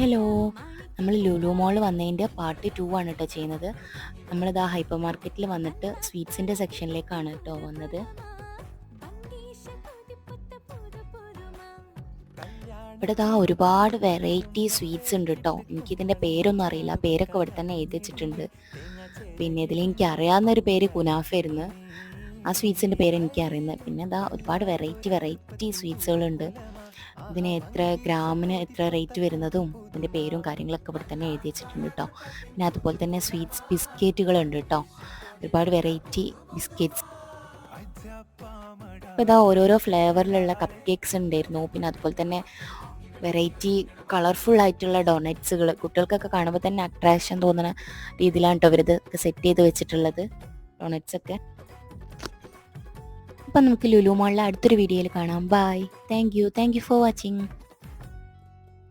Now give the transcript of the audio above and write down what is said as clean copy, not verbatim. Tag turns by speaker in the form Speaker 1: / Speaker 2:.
Speaker 1: Hello, നമ്മൾ ലുലു മോൾ വന്നതിൻ്റെ part 2 ആണ് കേട്ടോ ചെയ്യുന്നത്. നമ്മളിതാ ഹൈപ്പർ മാർക്കറ്റിൽ വന്നിട്ട് സ്വീറ്റ്സിൻ്റെ സെക്ഷനിലേക്കാണ് കേട്ടോ വന്നത്. ഇവിടെ ഇതാ ഒരുപാട് വെറൈറ്റി സ്വീറ്റ്സ് ഉണ്ട് കേട്ടോ. എനിക്കിതിൻ്റെ പേരൊന്നും അറിയില്ല, പേരൊക്കെ ഇവിടെ തന്നെ എഴുതി വെച്ചിട്ടുണ്ട്. പിന്നെ ഇതിൽ എനിക്ക് അറിയാവുന്നൊരു പേര് കുനാഫായിരുന്നു. ആ സ്വീറ്റ്സിൻ്റെ പേര് എനിക്ക് അറിയുന്നത്. പിന്നെ ഇതാ ഒരുപാട് വെറൈറ്റി സ്വീറ്റ്സുകളുണ്ട്. ഇതിന് എത്ര ഗ്രാമിന് എത്ര റേറ്റ് വരുന്നതും ഇതിൻ്റെ പേരും കാര്യങ്ങളൊക്കെ ഇവിടെ തന്നെ എഴുതി വെച്ചിട്ടുണ്ട് കേട്ടോ. പിന്നെ അതുപോലെ തന്നെ സ്വീറ്റ്സ് ബിസ്ക്കറ്റുകളുണ്ട് കേട്ടോ, ഒരുപാട് വെറൈറ്റി ബിസ്ക്കറ്റ്സ്. അപ്പോൾ ഇതാ ഓരോരോ ഫ്ലേവറിലുള്ള കപ്പ് കേക്ക്സ് ഉണ്ടായിരുന്നു. പിന്നെ അതുപോലെ തന്നെ വെറൈറ്റി കളർഫുൾ ആയിട്ടുള്ള ഡോണറ്റ്സുകൾ, കുട്ടികൾക്കൊക്കെ കാണുമ്പോൾ തന്നെ അട്രാക്ഷൻ തോന്നുന്ന രീതിയിലാണ് കേട്ടോ ഇവരിത് സെറ്റ് ചെയ്ത് വെച്ചിട്ടുള്ളത്, ഡോണറ്റ്സൊക്കെ. അപ്പം നമുക്ക് ലുലു മോളിലെ അടുത്തൊരു വീഡിയോയിൽ കാണാം. Bye, thank you for watching.